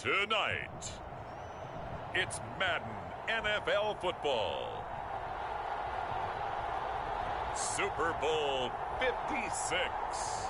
Tonight, it's Madden NFL football. Super Bowl 56.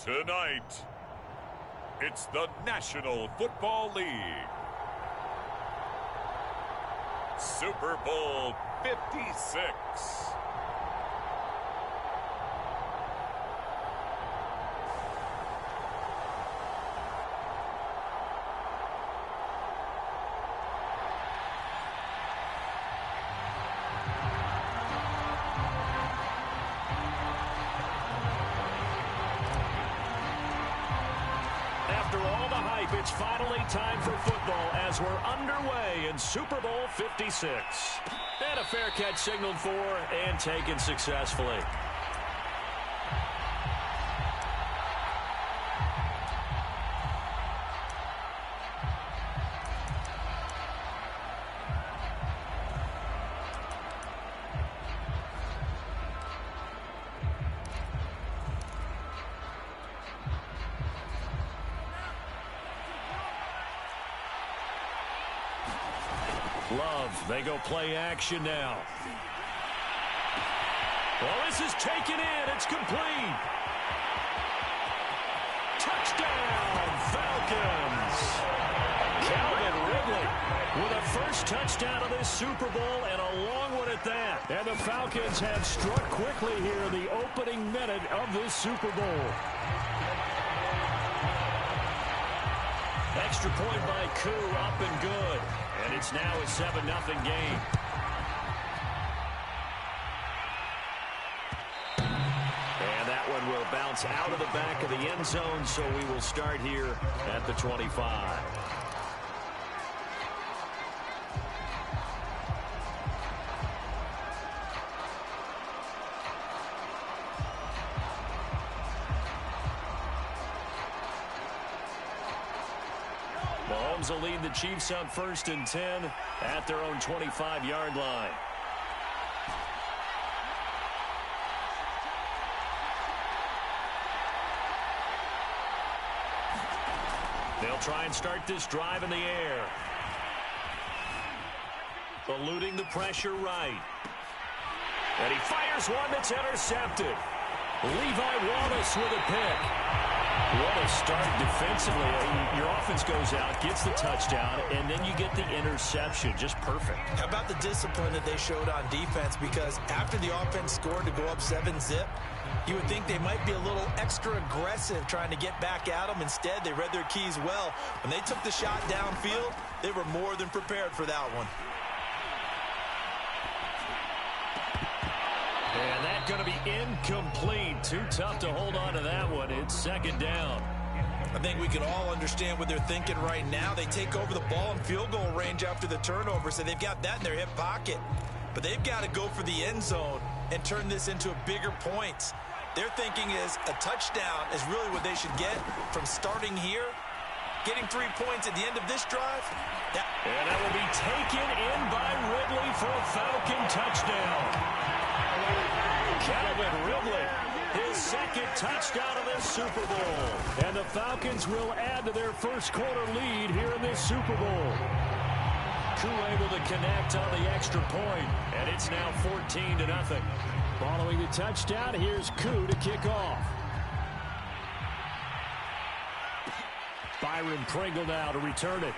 Tonight, it's the National Football League. Super Bowl 56. It's finally time for football as we're underway in Super Bowl 56. And a fair catch signaled for and taken successfully. Love, they go play action now. Well, this is taken in. It's complete. Touchdown, Falcons. Calvin Ridley with a first touchdown of this Super Bowl and a long one at that. And the Falcons have struck quickly here in the opening minute of this Super Bowl. Extra point by Koo, up and good. And it's now a 7-0 game. And that one will bounce out of the back of the end zone, so we will start here at the 25. Mahomes will lead the Chiefs up 1st and 10 at their own 25-yard line. They'll try and start this drive in the air. Eluding the pressure right. And he fires one that's intercepted. Levi Wallace with a pick. What a start defensively. Your offense goes out, gets the touchdown, and then you get the interception. Just perfect. How about the discipline that they showed on defense? Because after the offense scored to go up 7-zip, you would think they might be a little extra aggressive trying to get back at them. Instead, they read their keys well. When they took the shot downfield, they were more than prepared for that one. And that's going to be incomplete. Too tough to hold on to that one. It's second down. I think we can all understand what they're thinking right now. They take over the ball in field goal range after the turnover, so they've got that in their hip pocket. But they've got to go for the end zone and turn this into a bigger points. Their thinking is a touchdown is really what they should get from starting here. Getting 3 points at the end of this drive. And that will be taken in by Ridley for a Falcon touchdown. Calvin Ridley, his second touchdown of this Super Bowl. And the Falcons will add to their first quarter lead here in this Super Bowl. Koo able to connect on the extra point, and it's now 14-0. Following the touchdown, here's Koo to kick off. Byron Pringle now to return it.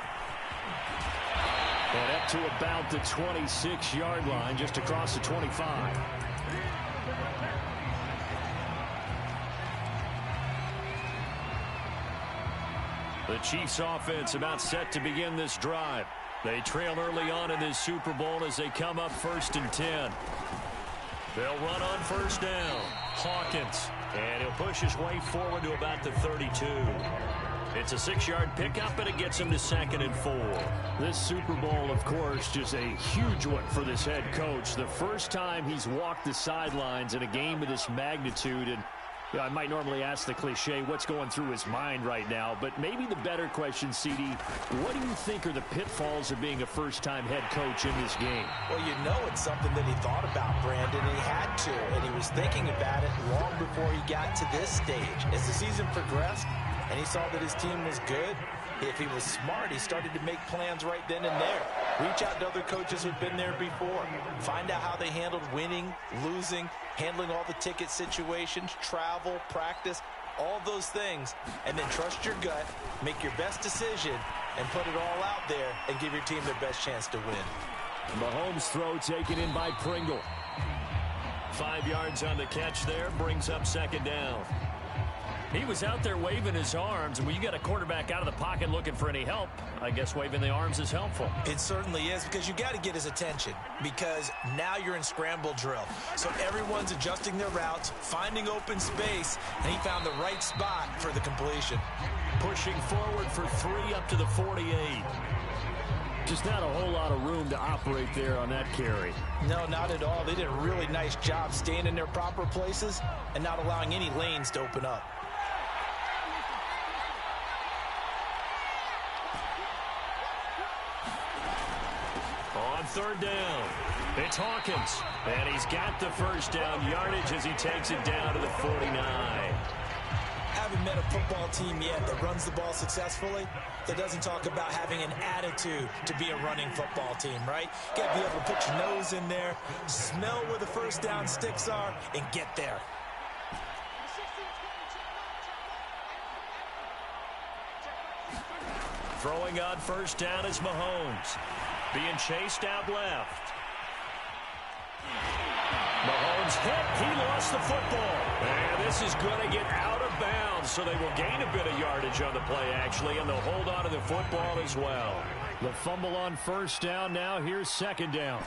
And up to about the 26-yard line, just across the 25. The Chiefs offense about set to begin this drive. They trail early on in this Super Bowl as they come up 1st and 10. They'll run on first down. Hawkins. And he'll push his way forward to about the 32. It's a 6-yard pickup, and it gets him to 2nd and 4. This Super Bowl, of course, just a huge one for this head coach. The first time he's walked the sidelines in a game of this magnitude. And I might normally ask the cliche, what's going through his mind right now? But maybe the better question, CD, what do you think are the pitfalls of being a first-time head coach in this game? Well, you know it's something that he thought about, Brandon, and he had to. And he was thinking about it long before he got to this stage. As the season progressed, and he saw that his team was good, if he was smart, he started to make plans right then and there. Reach out to other coaches who've been there before. Find out how they handled winning, losing, handling all the ticket situations, travel, practice, all those things. And then trust your gut, make your best decision, and put it all out there and give your team their best chance to win. Mahomes' throw taken in by Pringle. 5 yards on the catch there, brings up 2nd down. He was out there waving his arms, and when you got a quarterback out of the pocket looking for any help, I guess waving the arms is helpful. It certainly is, because you got to get his attention, because now you're in scramble drill. So everyone's adjusting their routes, finding open space, and he found the right spot for the completion. Pushing forward for 3 up to the 48. Just not a whole lot of room to operate there on that carry. No, not at all. They did a really nice job staying in their proper places and not allowing any lanes to open up. On 3rd down, it's Hawkins, and he's got the first down yardage as he takes it down to the 49. Haven't met a football team yet that runs the ball successfully, that doesn't talk about having an attitude to be a running football team, right? You got to be able to put your nose in there, smell where the first down sticks are, and get there. Throwing on first down is Mahomes. Being chased out left. Mahomes hit. He lost the football. And this is going to get out of bounds, so they will gain a bit of yardage on the play, actually, and they'll hold on to the football as well. The fumble on first down now. Here's 2nd down.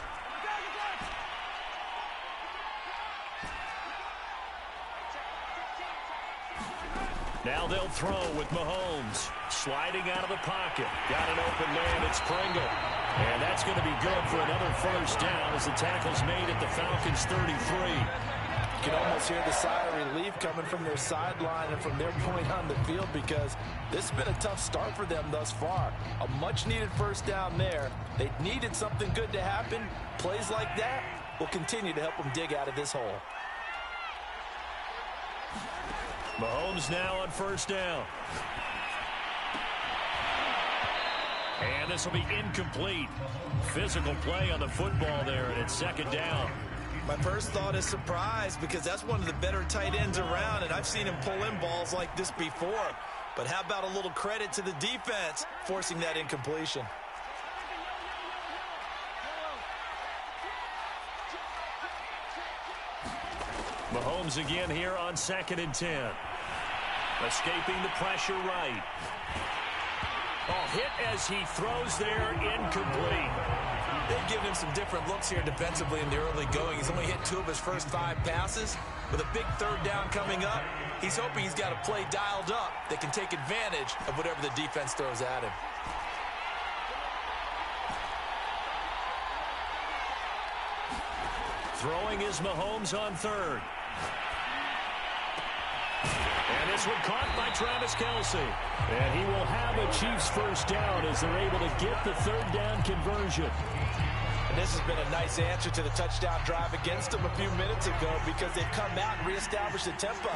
Now they'll throw with Mahomes. Sliding out of the pocket. Got an open man. It's Pringle. And that's going to be good for another first down as the tackle's made at the Falcons' 33. You can almost hear the sigh of relief coming from their sideline and from their point on the field, because this has been a tough start for them thus far. A much-needed first down there. They needed something good to happen. Plays like that will continue to help them dig out of this hole. Mahomes now on first down. And this will be incomplete. Physical play on the football there, and it's 2nd down. My first thought is surprise because that's one of the better tight ends around, and I've seen him pull in balls like this before. But how about a little credit to the defense forcing that incompletion? Mahomes again here on 2nd and 10. Escaping the pressure right. Oh, hit as he throws there, incomplete. They've given him some different looks here defensively in the early going. He's only hit 2 of his first 5 passes. With a big 3rd down coming up, he's hoping he's got a play dialed up that can take advantage of whatever the defense throws at him. Throwing is Mahomes on 3rd. And this one caught by Travis Kelce. And he will have a Chiefs first down as they're able to get the 3rd down conversion. And this has been a nice answer to the touchdown drive against them a few minutes ago because they've come out and reestablished the tempo.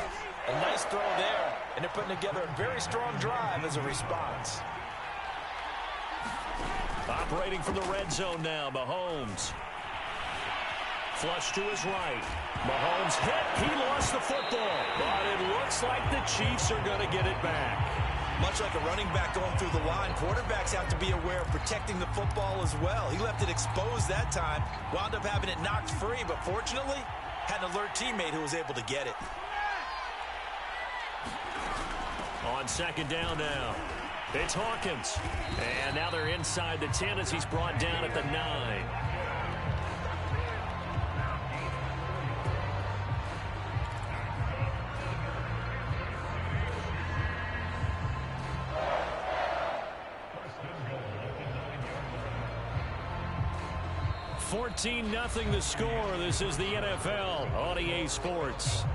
A nice throw there, and they're putting together a very strong drive as a response. Operating from the red zone now, Mahomes. Flush to his right. Mahomes hit. He lost the football. But it looks like the Chiefs are going to get it back. Much like a running back going through the line, quarterbacks have to be aware of protecting the football as well. He left it exposed that time, wound up having it knocked free, but fortunately, had an alert teammate who was able to get it. On 2nd down now, it's Hawkins. And now they're inside the 10 as he's brought down at the 9. Nothing the score. This is the NFL on EA Sports.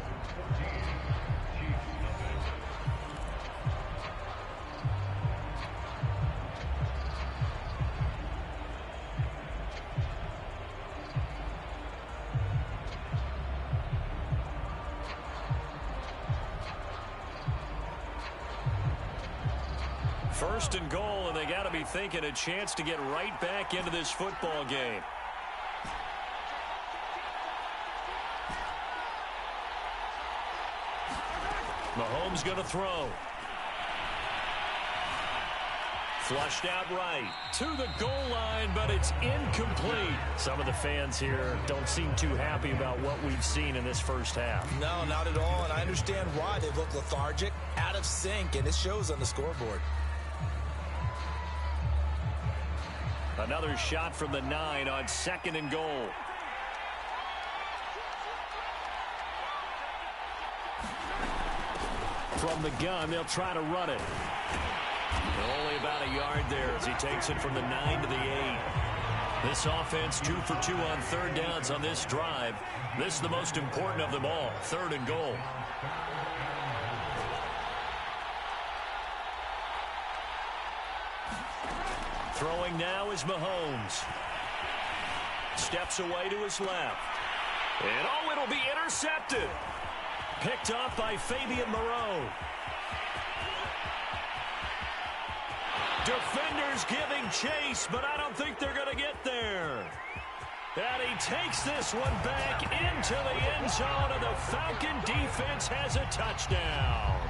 First and goal, and they got to be thinking a chance to get right back into this football game. Mahomes going to throw. Flushed out right to the goal line, but it's incomplete. Some of the fans here don't seem too happy about what we've seen in this first half. No, not at all, and I understand why. They look lethargic, out of sync, and it shows on the scoreboard. Another shot from the 9 on 2nd and goal. From the gun, they'll try to run it. Only about a yard there as he takes it from the 9 to the 8. This offense 2 for 2 on 3rd downs on this drive. This is the most important of them all, 3rd and goal. Throwing now is Mahomes. Steps away to his left. And oh, it'll be intercepted. Picked off by Fabian Moreau. Defenders giving chase, but I don't think they're going to get there. And he takes this one back into the end zone, and the Falcon defense has a touchdown.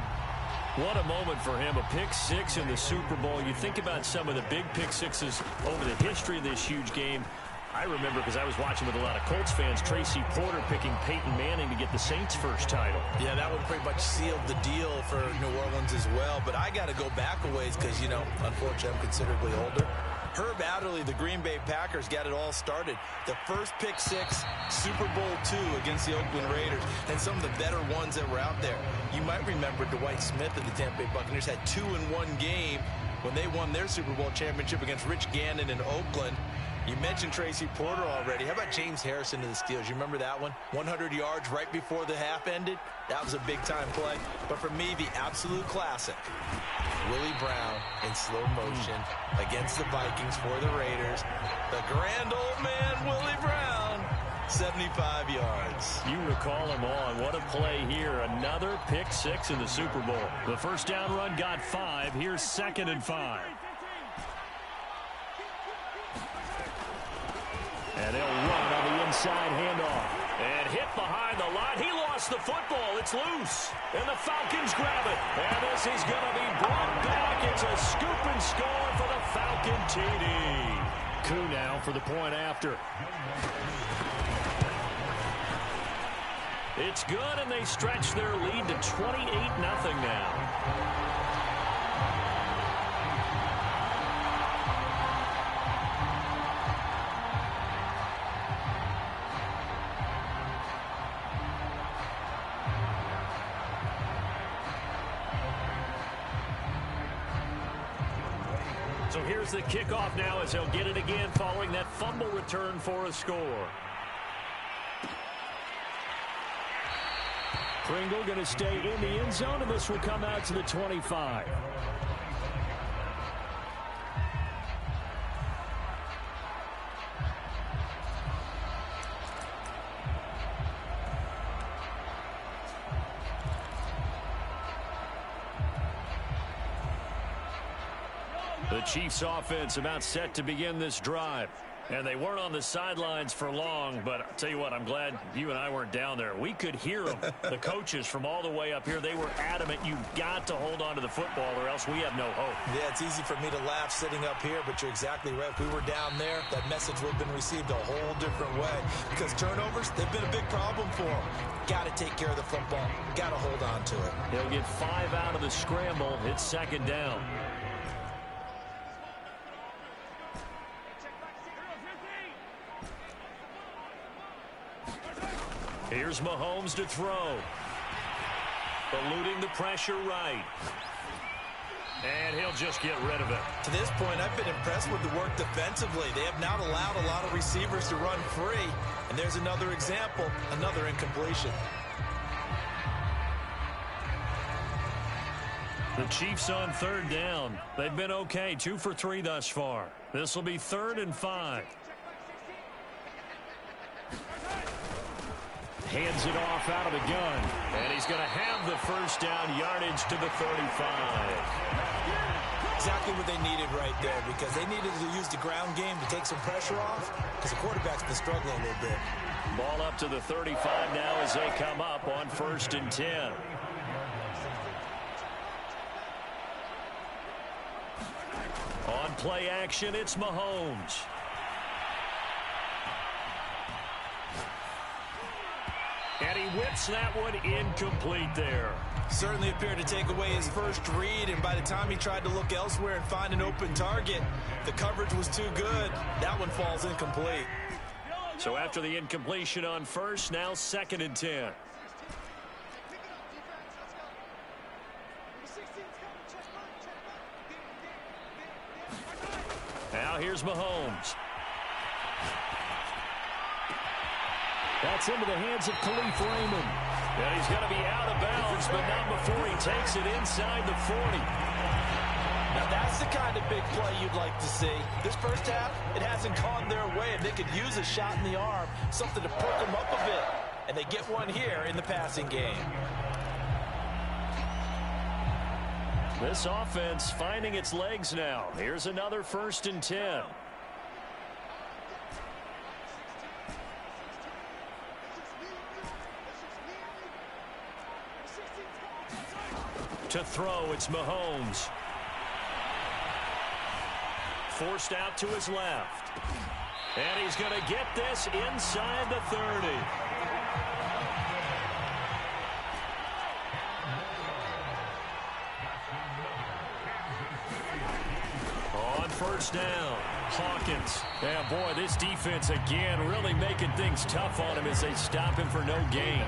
What a moment for him, a pick 6 in the Super Bowl. You think about some of the big pick 6s over the history of this huge game. I remember, because I was watching with a lot of Colts fans, Tracy Porter picking Peyton Manning to get the Saints' first title. Yeah, that one pretty much sealed the deal for New Orleans as well. But I got to go back a ways because, you know, unfortunately, I'm considerably older. Herb Adderley, the Green Bay Packers, got it all started. The first pick 6, Super Bowl II against the Oakland Raiders, and some of the better ones that were out there. You might remember Dwight Smith of the Tampa Bay Buccaneers had 2 in one game when they won their Super Bowl championship against Rich Gannon in Oakland. You mentioned Tracy Porter already. How about James Harrison to the Steelers? You remember that one? 100 yards right before the half ended? That was a big-time play. But for me, the absolute classic, Willie Brown in slow motion against the Vikings for the Raiders. The grand old man, Willie Brown, 75 yards. You recall him on. What a play here. Another pick 6 in the Super Bowl. The first down run got 5. Here's 2nd and 5. And they'll run on the inside handoff. behind the line. He lost the football. It's loose. And the Falcons grab it. And this is going to be brought back. It's a scoop and score for the Falcon TD. Coup now for the point after. It's good, and they stretch their lead to 28-0 now. So here's the kickoff now as they'll get it again following that fumble return for a score. Pringle going to stay in the end zone, and this will come out to the 25. The Chiefs offense about set to begin this drive. And they weren't on the sidelines for long, but I'll tell you what, I'm glad you and I weren't down there. We could hear them, the coaches from all the way up here. They were adamant, you've got to hold on to the football or else we have no hope. Yeah, it's easy for me to laugh sitting up here, but you're exactly right. If we were down there, that message would have been received a whole different way. Because turnovers, they've been a big problem for them. Got to take care of the football. Got to hold on to it. He'll get 5 out of the scramble. It's second down. Here's Mahomes to throw. Eluding the pressure right. And he'll just get rid of it. To this point, I've been impressed with the work defensively. They have not allowed a lot of receivers to run free. And there's another example, another incompletion. The Chiefs on third down. They've been okay, 2 for 3 thus far. This will be 3rd and 5. Hands it off out of the gun. And he's going to have the first down, yardage to the 35. Exactly what they needed right there, because they needed to use the ground game to take some pressure off, because the quarterback's been struggling a little bit. Ball up to the 35 now as they come up on 1st and 10. On play action, it's Mahomes. And he whips that one incomplete there. Certainly appeared to take away his first read, and by the time he tried to look elsewhere and find an open target, the coverage was too good. That one falls incomplete. So after the incompletion on first, now 2nd and 10. Now here's Mahomes. That's into the hands of Khalif Raymond. And he's going to be out of bounds, but not before he takes it inside the 40. Now that's the kind of big play you'd like to see. This first half, it hasn't gone their way, and they could use a shot in the arm, something to perk them up a bit. And they get one here in the passing game. This offense finding its legs now. Here's another 1st and 10. To throw, it's Mahomes. Forced out to his left. And he's going to get this inside the 30. On 1st down, Hawkins. Yeah, boy, this defense again really making things tough on him as they stop him for no gain.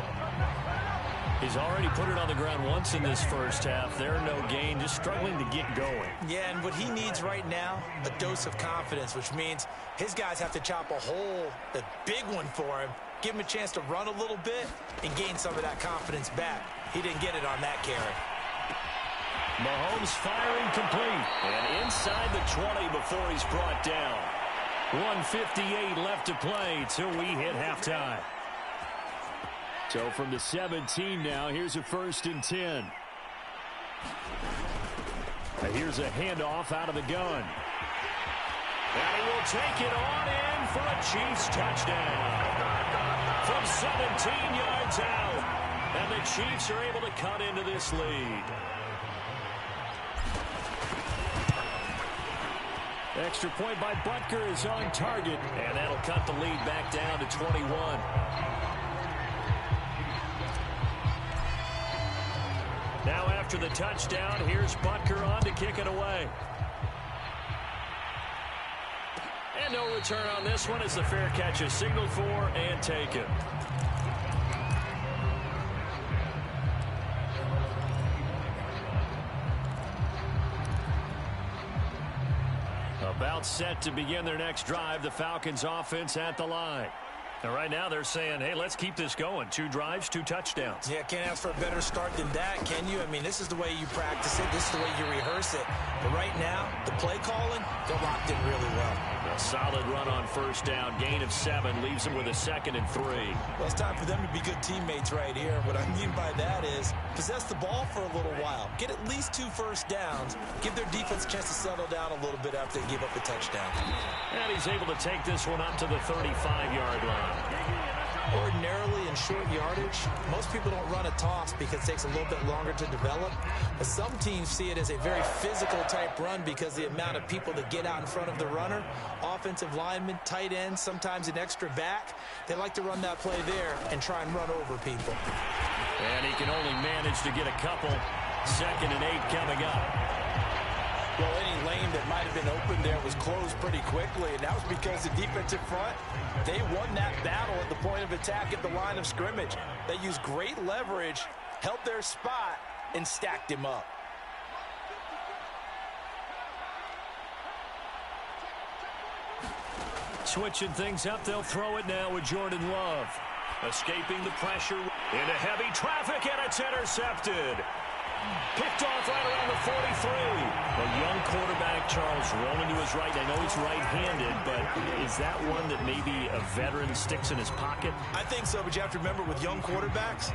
He's already put it on the ground once in this first half. There, no gain, just struggling to get going. Yeah, and what he needs right now, a dose of confidence, which means his guys have to chop a hole, a big one for him, give him a chance to run a little bit and gain some of that confidence back. He didn't get it on that carry. Mahomes firing complete. And inside the 20 before he's brought down. 1:58 left to play till we hit halftime. So from the 17 now, here's a 1st and 10. Here's a handoff out of the gun. And he will take it on in for a Chiefs touchdown. from 17 yards out. And the Chiefs are able to cut into this lead. Extra point by Butker is on target, and that'll cut the lead back down to 21. Now after the touchdown, here's Butker on to kick it away. And no return on this one as the fair catch is signaled for and taken. About set to begin their next drive, the Falcons offense at the line. And right now they're saying, hey, let's keep this going. 2 drives, 2 touchdowns. Yeah, can't ask for a better start than that, can you? I mean, this is the way you practice it. This is the way you rehearse it. But right now, the play calling, they're locked in really well. A solid run on first down. Gain of 7 leaves them with a 2nd and 3. Well, it's time for them to be good teammates right here. What I mean by that is possess the ball for a little while. Get at least 2 first downs. Give their defense a chance to settle down a little bit after they give up a touchdown. And he's able to take this one up to the 35-yard line. Ordinarily in short yardage, most people don't run a toss because it takes a little bit longer to develop. But some teams see it as a very physical type run because the amount of people that get out in front of the runner, offensive linemen, tight ends, sometimes an extra back, they like to run that play there and try and run over people. And he can only manage to get a couple. 2nd and 8 coming up. Well, any lane that might have been open there was closed pretty quickly, and that was because the defensive front, they won that battle at the point of attack at the line of scrimmage. They used great leverage, held their spot, and stacked him up. Switching things up, they'll throw it now with Jordan Love. Escaping the pressure into heavy traffic, and it's intercepted. Picked off right around the 43. A young quarterback, Charles, rolling to his right. I know he's right-handed, but is that one that maybe a veteran sticks in his pocket? I think so, but you have to remember with young quarterbacks,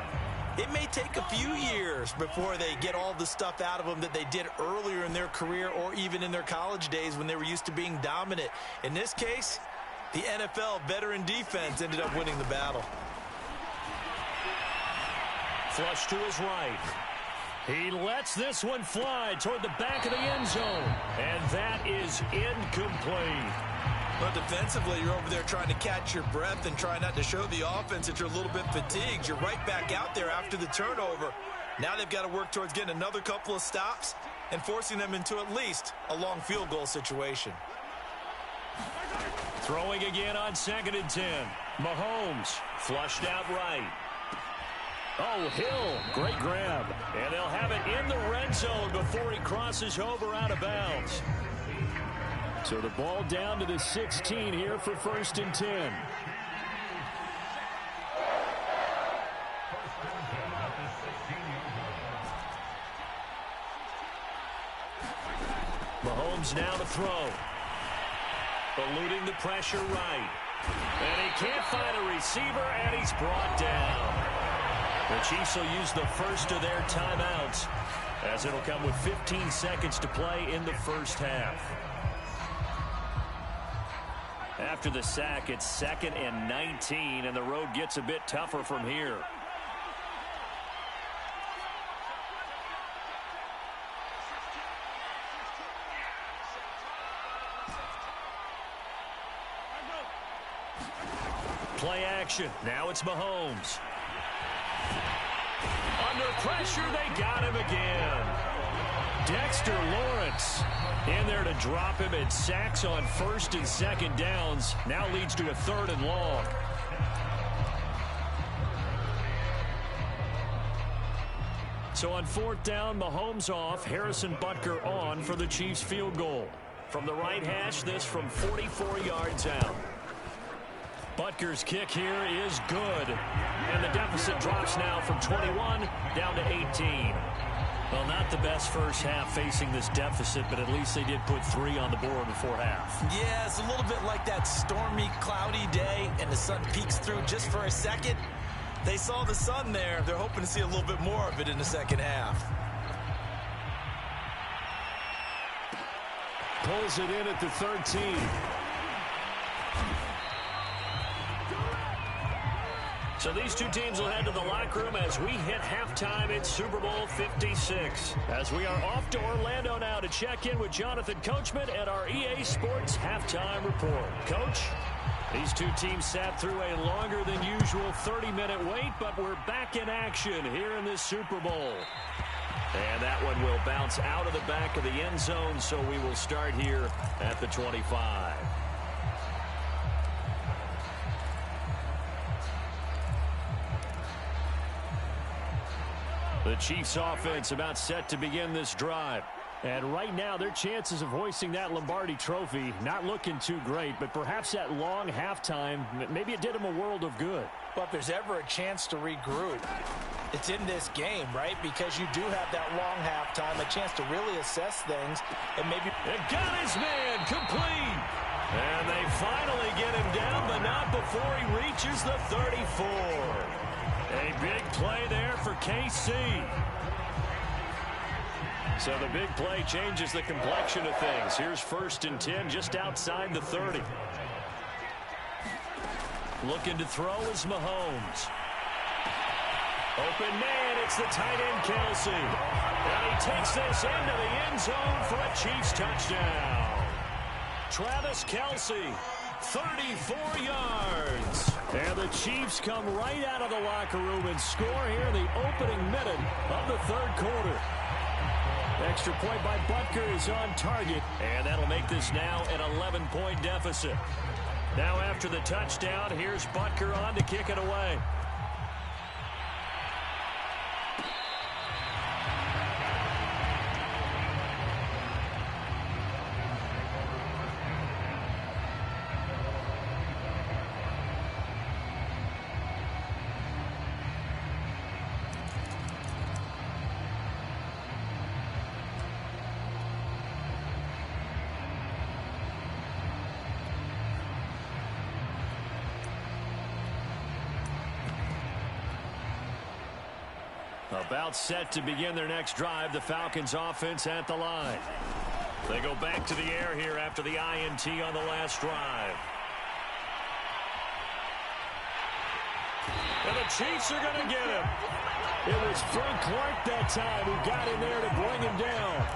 it may take a few years before they get all the stuff out of them that they did earlier in their career or even in their college days when they were used to being dominant. In this case, the NFL veteran defense ended up winning the battle. Flush to his right. He lets this one fly toward the back of the end zone. And that is incomplete. But defensively, you're over there trying to catch your breath and try not to show the offense that you're a little bit fatigued. You're right back out there after the turnover. Now they've got to work towards getting another couple of stops and forcing them into at least a long field goal situation. Throwing again on 2nd and 10. Mahomes flushed out right. Oh, Hill, great grab. And they'll have it in the red zone before he crosses over out of bounds. So the ball down to the 16 here for 1st and 10. Mahomes now to throw. Eluding the pressure right. And he can't find a receiver, and he's brought down. The Chiefs will use the first of their timeouts as it'll come with 15 seconds to play in the first half. After the sack, it's 2nd and 19, and the road gets a bit tougher from here. Play action. Now it's Mahomes. Under pressure, they got him again. Dexter Lawrence in there to drop him, and sacks on 1st and 2nd downs. Now leads to a 3rd and long. So on 4th down, Mahomes off, Harrison Butker on for the Chiefs field goal. From the right hash, this from 44 yards out. Butker's kick here is good. And the deficit drops now from 21 down to 18. Well, not the best first half facing this deficit, but at least they did put 3 on the board before half. Yeah, it's a little bit like that stormy, cloudy day, and the sun peeks through just for a second. They saw the sun there. They're hoping to see a little bit more of it in the second half. Pulls it in at the 13. So these two teams will head to the locker room as we hit halftime in Super Bowl 56. As we are off to Orlando now to check in with Jonathan Coachman at our EA Sports Halftime Report. Coach, these two teams sat through a longer than usual 30-minute wait, but we're back in action here in this Super Bowl. And that one will bounce out of the back of the end zone, so we will start here at the 25. The Chiefs offense about set to begin this drive. And right now, their chances of hoisting that Lombardi trophy not looking too great, but perhaps that long halftime, maybe it did them a world of good. But if there's ever a chance to regroup, it's in this game, right? Because you do have that long halftime, a chance to really assess things and maybe... It got his man complete. And they finally get him down, but not before he reaches the 34. A big play there for KC. So the big play changes the complexion of things. Here's 1st and 10 just outside the 30. Looking to throw is Mahomes. Open man, it's the tight end Kelsey. And he takes this into the end zone for a Chiefs touchdown. Travis Kelsey, 34 yards. And the Chiefs come right out of the locker room and score here in the opening minute of the 3rd quarter. Extra point by Butker is on target, and that'll make this now an 11-point deficit. Now after the touchdown, here's Butker on to kick it away. About set to begin their next drive, the Falcons offense at the line. They go back to the air here after the INT on the last drive. And the Chiefs are going to get him. It was Frank Clark that time who got in there to bring him down.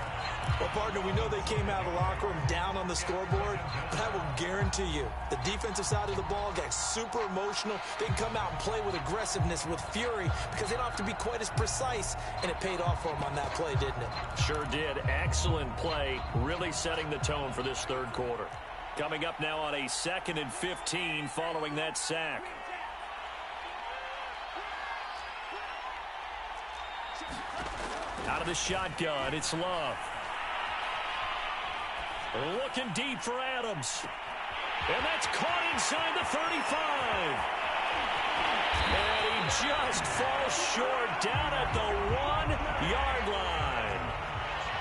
Well, partner, we know they came out of the locker room down on the scoreboard, but I will guarantee you the defensive side of the ball got super emotional. They can come out and play with aggressiveness, with fury, because they don't have to be quite as precise, and it paid off for them on that play, didn't it? Sure did. Excellent play, really setting the tone for this 3rd quarter. Coming up now on a 2nd and 15 following that sack. Out of the shotgun, it's Love. Looking deep for Adams. And that's caught inside the 35. And he just falls short down at the 1-yard line.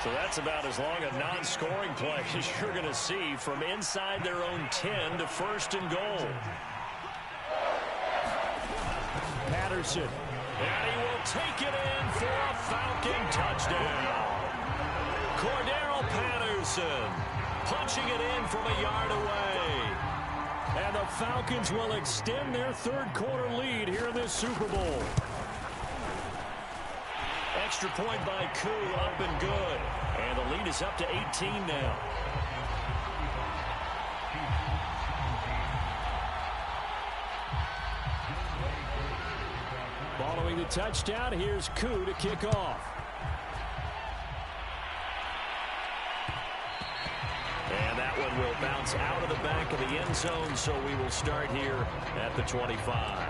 So that's about as long a non-scoring play as you're going to see from inside their own 10 to 1st and goal. Patterson. And he will take it in for a Falcon touchdown. Cordero Patterson punching it in from a yard away. And the Falcons will extend their 3rd quarter lead here in this Super Bowl. Extra point by Koo, up and good. And the lead is up to 18 now. Following the touchdown, here's Koo to kick off. And that one will bounce out of the back of the end zone, so we will start here at the 25.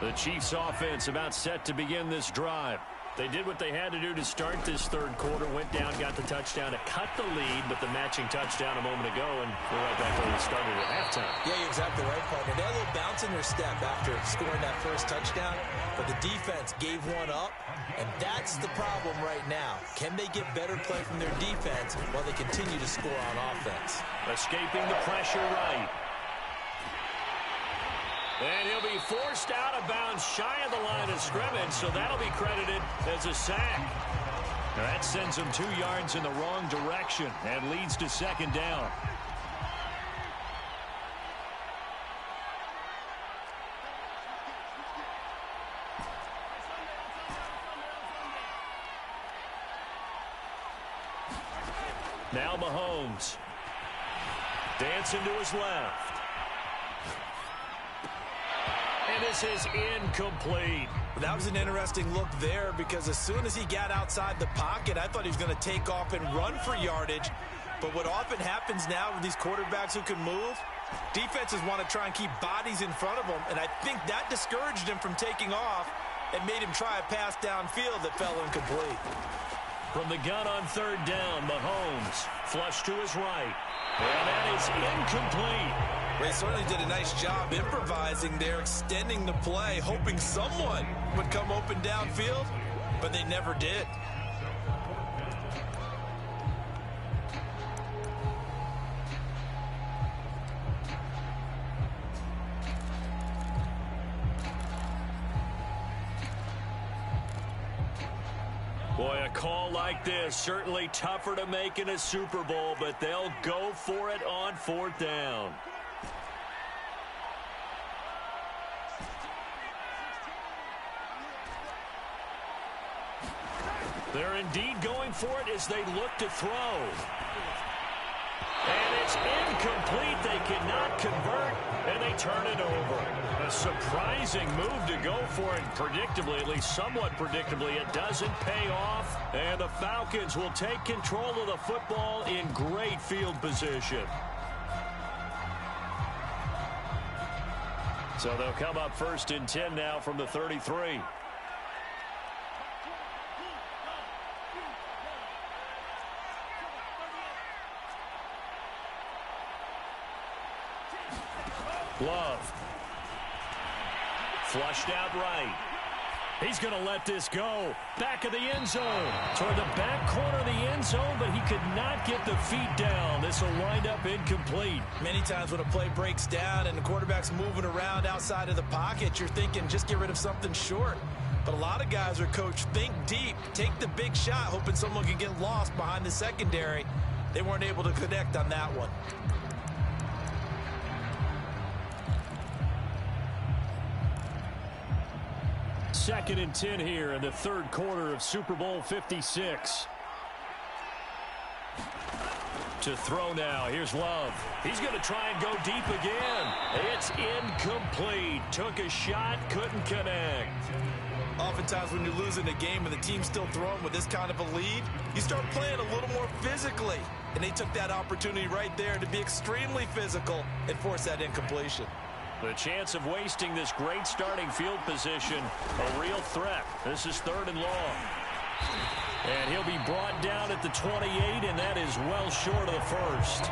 The Chiefs offense about set to begin this drive. They did what they had to do to start this 3rd quarter, went down, got the touchdown to cut the lead, but the matching touchdown a moment ago, and we're right back where we started at halftime. Yeah, you're exactly right, partner. They had a little bounce in their step after scoring that first touchdown, but the defense gave one up, and that's the problem right now. Can they get better play from their defense while they continue to score on offense? Escaping the pressure right. And he'll be forced out of bounds shy of the line of scrimmage, so that'll be credited as a sack. Now that sends him 2 yards in the wrong direction and leads to 2nd down. Now Mahomes. Dancing to his left. And this is incomplete. That was an interesting look there because as soon as he got outside the pocket, I thought he was going to take off and run for yardage. But what often happens now with these quarterbacks who can move, defenses want to try and keep bodies in front of them, and I think that discouraged him from taking off and made him try a pass downfield that fell incomplete. From the gun on third down, Mahomes flush to his right. And that is incomplete. They certainly did a nice job improvising there, extending the play, hoping someone would come open downfield, but they never did. Boy, a call like this, certainly tougher to make in a Super Bowl, but they'll go for it on fourth down. They're indeed going for it as they look to throw. And it's incomplete. They cannot convert, and they turn it over. A surprising move to go for it. Predictably, at least somewhat predictably, it doesn't pay off. And the Falcons will take control of the football in great field position. So they'll come up 1st and 10 now from the 33. Love. Flushed out right. He's going to let this go. Back of the end zone. Toward the back corner of the end zone, but he could not get the feet down. This will wind up incomplete. Many times when a play breaks down and the quarterback's moving around outside of the pocket, you're thinking just get rid of something short. But a lot of guys are coached, think deep, take the big shot, hoping someone can get lost behind the secondary. They weren't able to connect on that one. Second and 10 here in the third quarter of Super Bowl 56. To throw now. Here's Love. He's going to try and go deep again. It's incomplete. Took a shot, couldn't connect. Oftentimes when you're losing a game and the team's still throwing with this kind of a lead, you start playing a little more physically. And they took that opportunity right there to be extremely physical and force that incompletion. The chance of wasting this great starting field position, a real threat. This is 3rd and long. And he'll be brought down at the 28, and that is well short of the first.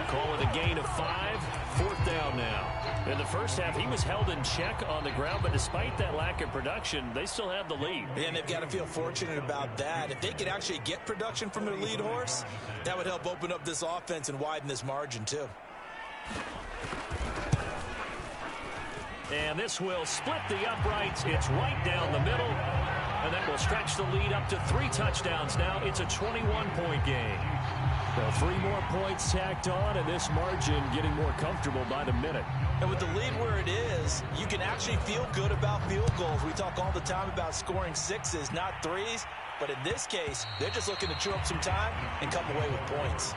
Call it a gain of 5, 4th down now. In the first half, he was held in check on the ground, but despite that lack of production, they still have the lead. And they've got to feel fortunate about that. If they could actually get production from their lead horse, that would help open up this offense and widen this margin too. And this will split the uprights. It's right down the middle. And that will stretch the lead up to 3 touchdowns now. It's a 21-point game. Well, 3 more points tacked on, and this margin getting more comfortable by the minute. And with the lead where it is, you can actually feel good about field goals. We talk all the time about scoring 6s, not 3s. But in this case, they're just looking to chew up some time and come away with points.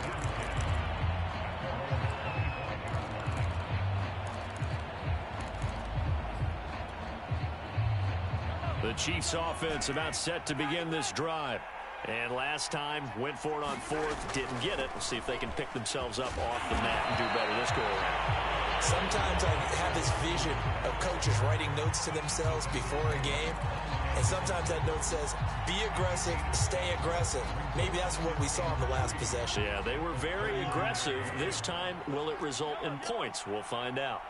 The Chiefs offense about set to begin this drive. And last time, went for it on 4th, didn't get it. We'll see if they can pick themselves up off the mat and do better this go around. Sometimes I have this vision of coaches writing notes to themselves before a game. And sometimes that note says, be aggressive, stay aggressive. Maybe that's what we saw in the last possession. Yeah, they were very aggressive. This time, will it result in points? We'll find out.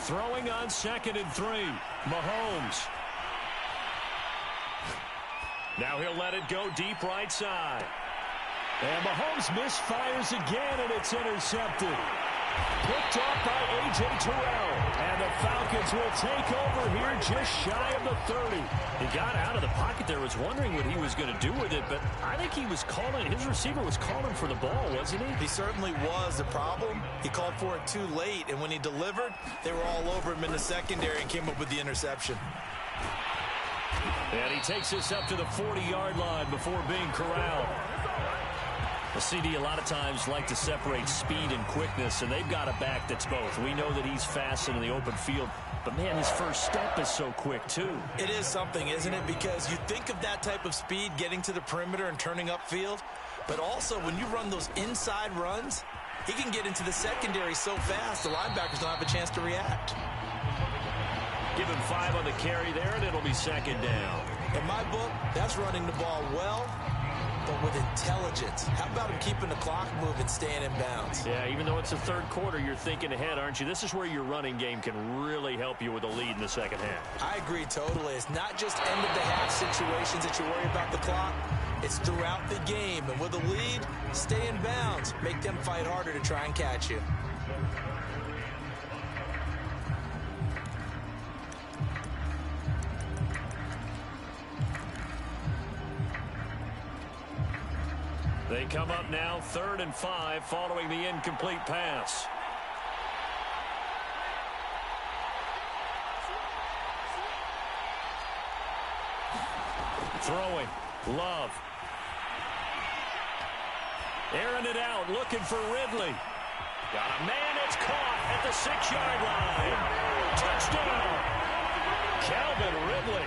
Throwing on 2nd and 3. Mahomes. Now he'll let it go deep right side. And Mahomes misfires again, and it's intercepted. Picked off by A.J. Terrell. And the Falcons will take over here just shy of the 30. He got out of the pocket there, was wondering what he was going to do with it, but I think he was calling, his receiver was calling for the ball, wasn't he? He certainly was. The problem, he called for it too late, and when he delivered, they were all over him in the secondary and came up with the interception. And he takes this up to the 40-yard line before being corralled. The CD a lot of times like to separate speed and quickness, and they've got a back that's both. We know that he's fast in the open field, but, man, his first step is so quick, too. It is something, isn't it? Because you think of that type of speed getting to the perimeter and turning upfield, but also when you run those inside runs, he can get into the secondary so fast the linebackers don't have a chance to react. Give him 5 on the carry there, and it'll be second down. In my book, that's running the ball well, but with intelligence. How about him keeping the clock moving, staying in bounds? Yeah, even though it's the third quarter, you're thinking ahead, aren't you? This is where your running game can really help you with a lead in the second half. I agree totally. It's not just end-of-the-half situations that you worry about the clock. It's throughout the game. And with a lead, stay in bounds. Make them fight harder to try and catch you. They come up now 3rd and 5 following the incomplete pass. Throwing. Love. Airing it out, looking for Ridley. Got a man, it's caught at the 6-yard line. Touchdown. Calvin Ridley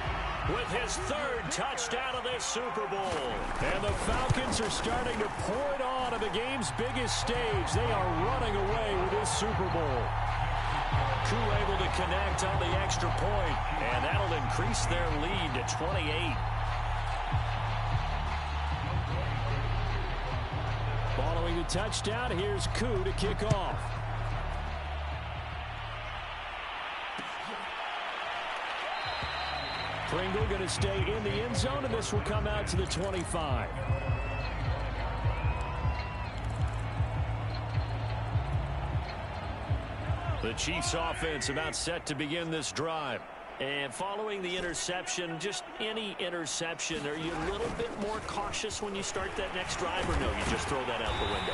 with his 3rd touchdown of this Super Bowl. And the Falcons are starting to pour it on at the game's biggest stage. They are running away with this Super Bowl. Koo able to connect on the extra point, and that'll increase their lead to 28. Following the touchdown, here's Koo to kick off. Pringle going to stay in the end zone, and this will come out to the 25. The Chiefs offense about set to begin this drive. And following the interception, just any interception, are you a little bit more cautious when you start that next drive, or no, you just throw that out the window?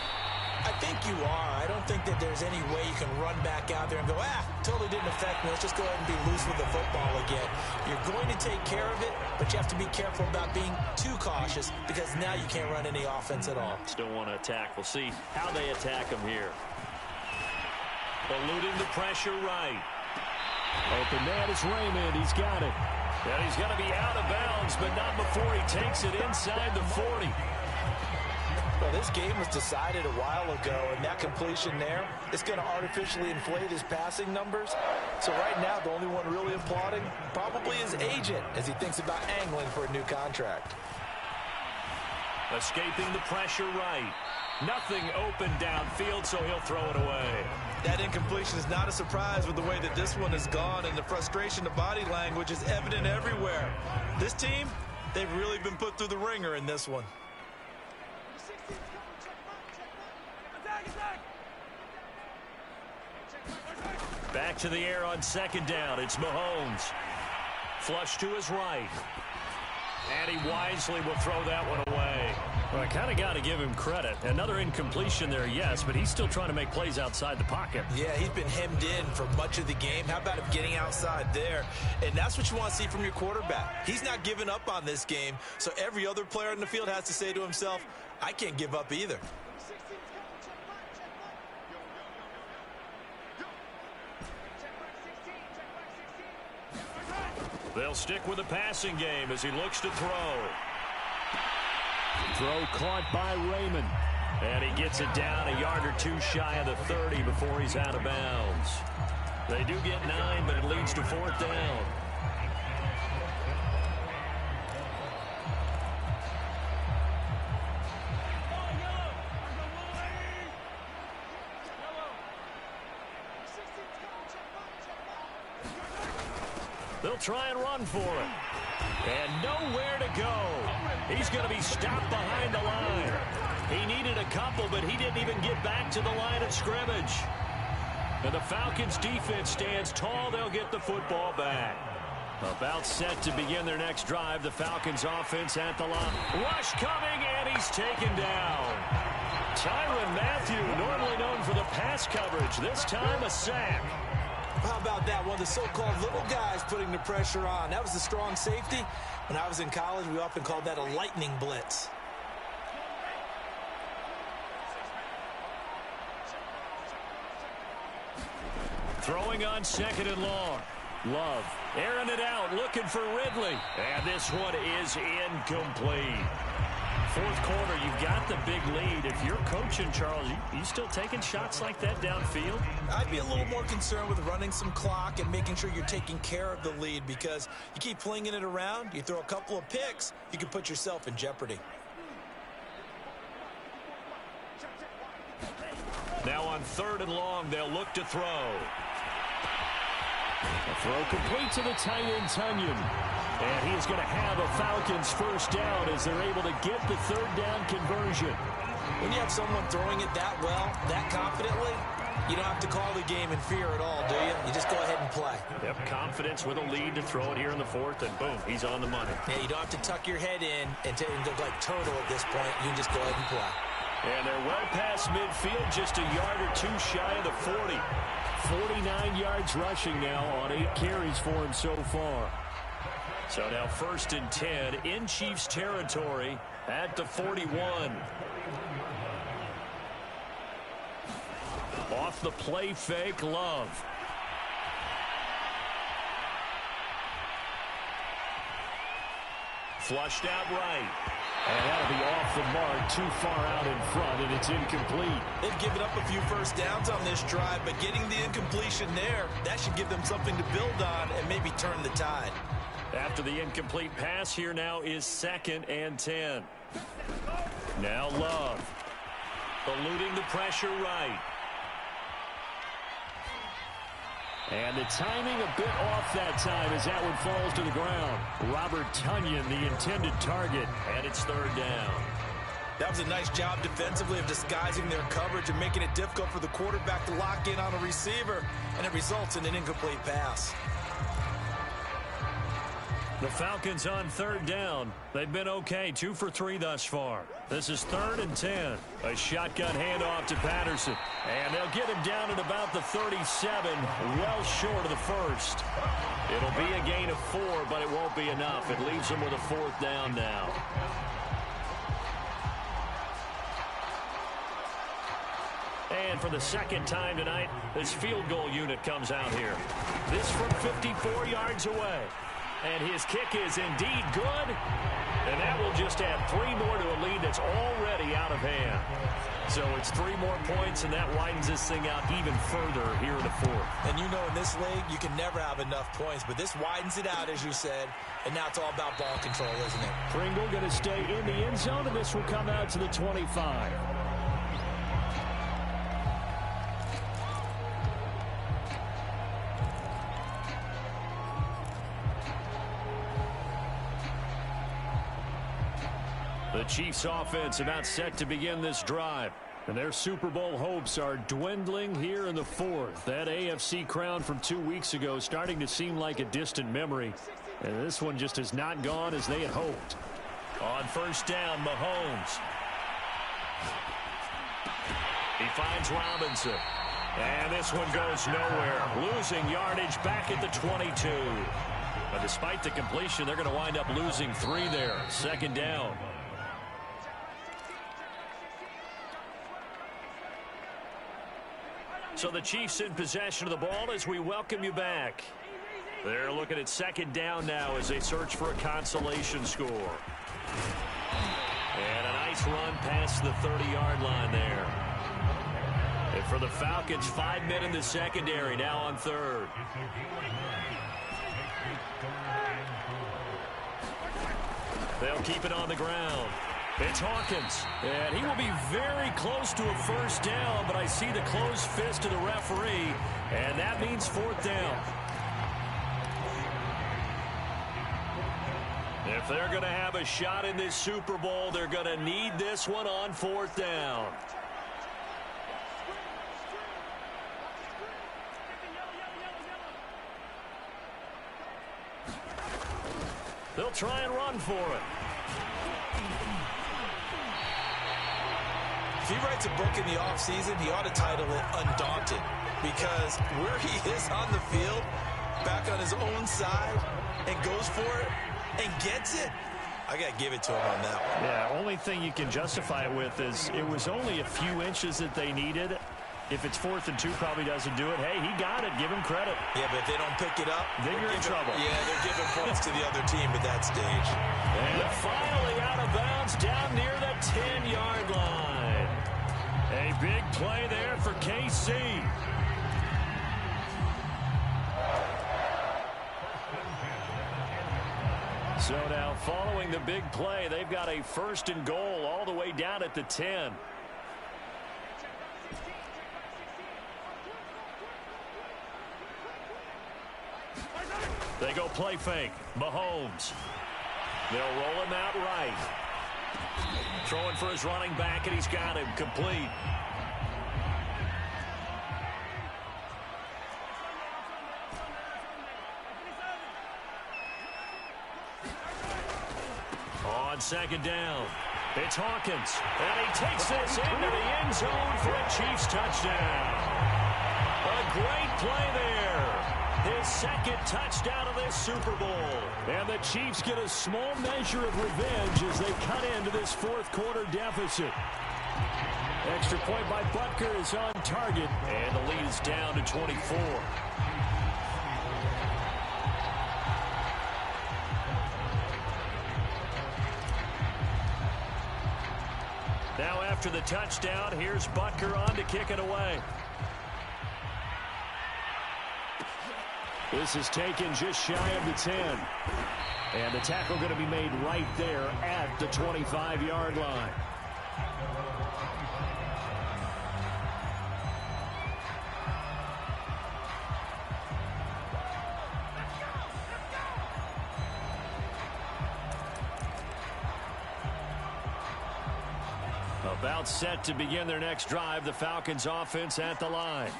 I think you are. I don't think that there's any way you can run back out there and go, totally didn't affect me. Let's just go ahead and be loose with the football again. You're going to take care of it, but you have to be careful about being too cautious because now you can't run any offense at all. Still want to attack. We'll see how they attack him here. Eluding the pressure right. Open man is Raymond. He's got it. And he's going to be out of bounds, but not before he takes it inside the 40. Well, this game was decided a while ago, and that completion there is going to artificially inflate his passing numbers. So right now, the only one really applauding probably his agent as he thinks about angling for a new contract. Escaping the pressure right. Nothing open downfield, so he'll throw it away. That incompletion is not a surprise with the way that this one has gone, and the frustration, the body language is evident everywhere. This team, they've really been put through the ringer in this one. Back to the air on 2nd down. It's Mahomes. Flush to his right. And he wisely will throw that one away. Well, I kind of got to give him credit. Another incompletion there, yes, but he's still trying to make plays outside the pocket. Yeah, he's been hemmed in for much of the game. How about him getting outside there? And that's what you want to see from your quarterback. He's not giving up on this game, so every other player in the field has to say to himself, I can't give up either. They'll stick with the passing game as he looks to throw. Throw caught by Raymond. And he gets it down a yard or two shy of the 30 before he's out of bounds. They do get 9, but it leads to 4th down. They'll try and run for it. And nowhere to go. He's going to be stopped behind the line. He needed a couple, but he didn't even get back to the line of scrimmage. And the Falcons defense stands tall. They'll get the football back. About set to begin their next drive. The Falcons offense at the line. Rush coming, and he's taken down. Tyrann Mathieu, normally known for the pass coverage. This time a sack. How about that? One of the so-called little guys putting the pressure on. That was the strong safety. When I was in college, we often called that a lightning blitz. Throwing on 2nd and long. Love airing it out, looking for Ridley. And this one is incomplete. Fourth quarter, you've got the big lead. If you're coaching, Charles, you still taking shots like that downfield? I'd be a little more concerned with running some clock and making sure you're taking care of the lead, because you keep flinging it around, you throw a couple of picks, you can put yourself in jeopardy. Now on 3rd and long, they'll look to throw. A throw complete to the tight end, Tunyon. And he is going to have a Falcons first down as they're able to get the 3rd down conversion. When you have someone throwing it that well, that confidently, you don't have to call the game in fear at all, do you? You just go ahead and play. Yep, confidence with a lead to throw it here in the 4th, and boom, he's on the money. Yeah, you don't have to tuck your head in and look like turtle at this point. You can just go ahead and play. And they're well past midfield, just a yard or two shy of the 40. 49 yards rushing now on 8 carries for him so far. So now 1st and 10 in Chiefs territory at the 41. Off the play fake, Love. Flushed out right. And that'll be off the mark, too far out in front, and it's incomplete. They've given up a few first downs on this drive, but getting the incompletion there, that should give them something to build on and maybe turn the tide. After the incomplete pass, here now is 2nd and 10. Now Love. Eluding the pressure right. And the timing a bit off that time as that one falls to the ground. Robert Tunyon, the intended target, and it's 3rd down. That was a nice job defensively of disguising their coverage and making it difficult for the quarterback to lock in on a receiver, and it results in an incomplete pass. The Falcons on 3rd down. They've been okay, 2 for 3 thus far. This is 3rd and 10. A shotgun handoff to Patterson. And they'll get him down at about the 37, well short of the 1st. It'll be a gain of 4, but it won't be enough. It leaves them with a 4th down now. And for the 2nd time tonight, this field goal unit comes out here. This from 54 yards away. And his kick is indeed good. And that will just add 3 more to a lead that's already out of hand. So it's 3 more points, and that widens this thing out even further here in the 4th. And you know in this league, you can never have enough points. But this widens it out, as you said. And now it's all about ball control, isn't it? Pringle going to stay in the end zone, and this will come out to the 25. The Chiefs offense about set to begin this drive. And their Super Bowl hopes are dwindling here in the 4th. That AFC crown from 2 weeks ago starting to seem like a distant memory. And this one just has not gone as they had hoped. On 1st down, Mahomes. He finds Robinson. And this one goes nowhere. Losing yardage back at the 22. But despite the completion, they're going to wind up losing 3 there. 2nd down. So the Chiefs in possession of the ball as we welcome you back. They're looking at 2nd down now as they search for a consolation score. And a nice run past the 30-yard line there. And for the Falcons, 5 men in the secondary now on 3rd. They'll keep it on the ground. It's Hawkins, and he will be very close to a 1st down, but I see the closed fist of the referee, and that means 4th down. If they're going to have a shot in this Super Bowl, they're going to need this one on 4th down. They'll try and run for it. If he writes a book in the offseason, he ought to title it Undaunted, because where he is on the field, back on his own side, and goes for it and gets it, I got to give it to him on that one. Yeah, only thing you can justify it with is it was only a few inches that they needed. If it's 4th and 2, probably doesn't do it. Hey, he got it. Give him credit. Yeah, but if they don't pick it up, then you're in trouble. Yeah, they're giving points to the other team at that stage. And finally out of bounds down near the 10-yard line. A big play there for KC. So now following the big play, they've got a 1st and goal all the way down at the 10. They go play fake. Mahomes. They'll roll him out right. Throwing for his running back, and he's got him complete. On 2nd down, it's Hawkins. And he takes this into the end zone for a Chiefs touchdown. A great play there. His 2nd touchdown of this Super Bowl. And the Chiefs get a small measure of revenge as they cut into this 4th quarter deficit. Extra point by Butker is on target. And the lead is down to 24. Now after the touchdown, here's Butker on to kick it away. This is taken just shy of the 10. And the tackle going to be made right there at the 25-yard line. About set to begin their next drive, the Falcons offense at the line.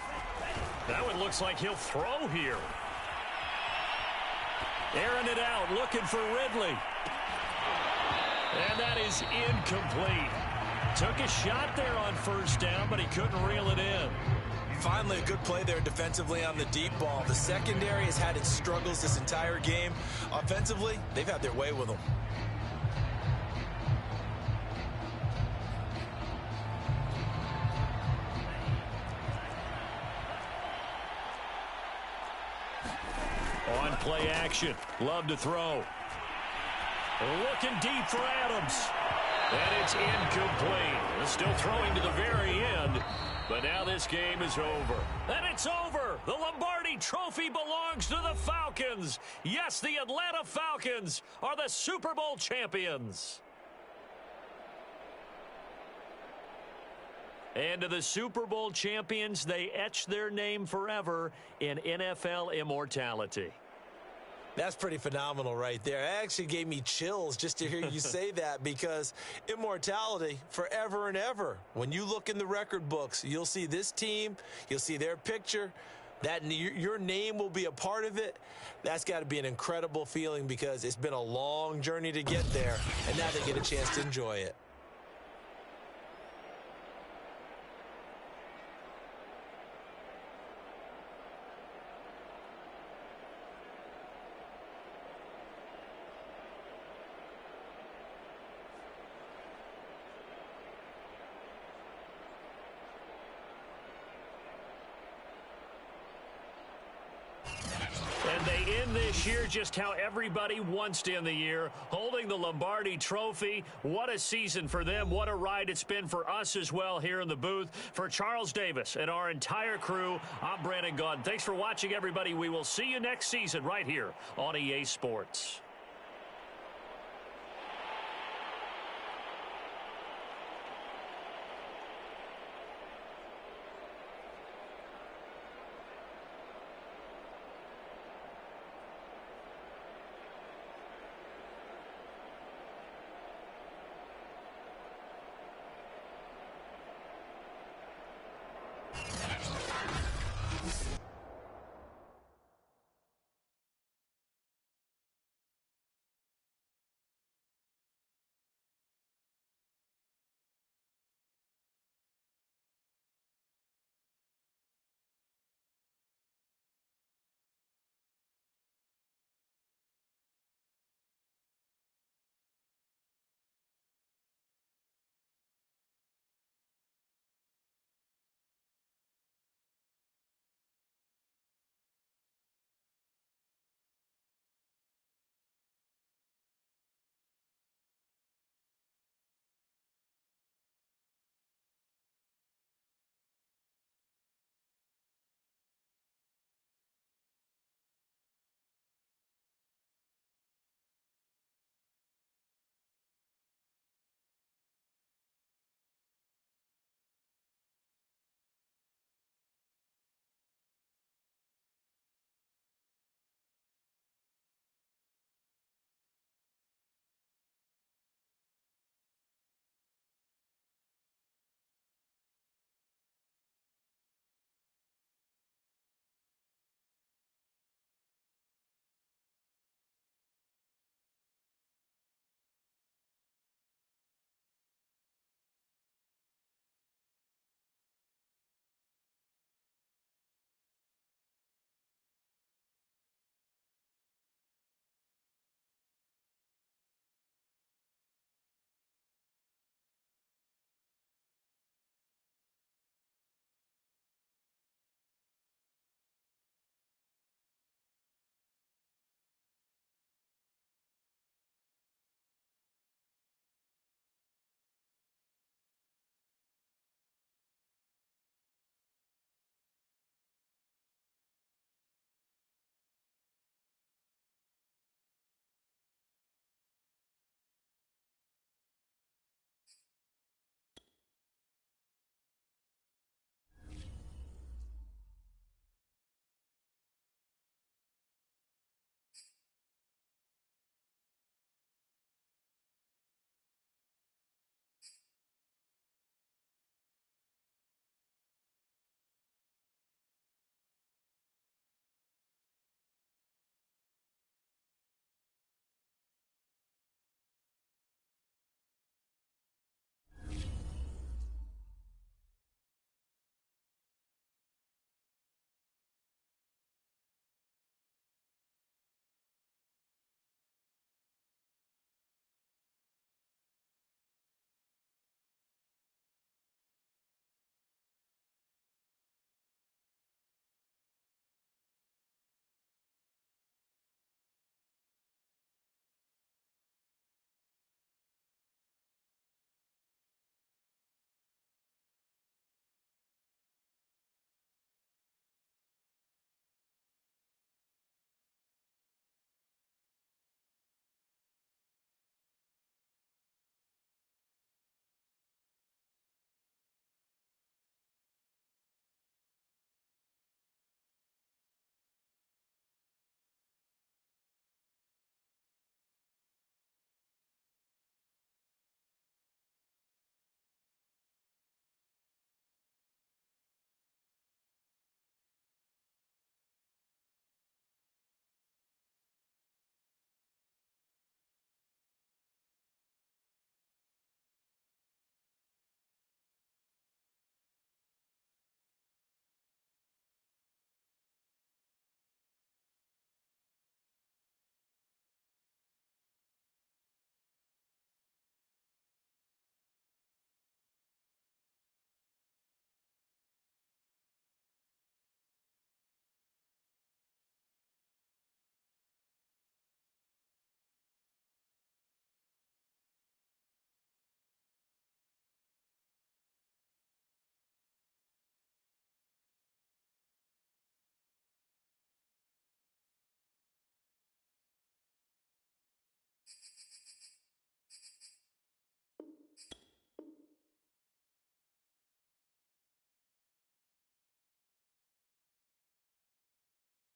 That one looks like he'll throw here. Airing it out, looking for Ridley. And that is incomplete. Took a shot there on 1st down, but he couldn't reel it in. Finally, a good play there defensively on the deep ball. The secondary has had its struggles this entire game. Offensively, they've had their way with them. On play action, love to throw. Looking deep for Adams. And it's incomplete. Still throwing to the very end. But now this game is over. And it's over. The Lombardi Trophy belongs to the Falcons. Yes, the Atlanta Falcons are the Super Bowl champions. And to the Super Bowl champions, they etch their name forever in NFL immortality. That's pretty phenomenal right there. It actually gave me chills just to hear you say that, because immortality forever and ever. When you look in the record books, you'll see this team, you'll see their picture, that your name will be a part of it. That's got to be an incredible feeling, because it's been a long journey to get there, and now they get a chance to enjoy it. And they end this year just how everybody wants to end the year, holding the Lombardi Trophy. What a season for them. What a ride it's been for us as well here in the booth. For Charles Davis and our entire crew, I'm Brandon Gaudin. Thanks for watching, everybody. We will see you next season right here on EA Sports.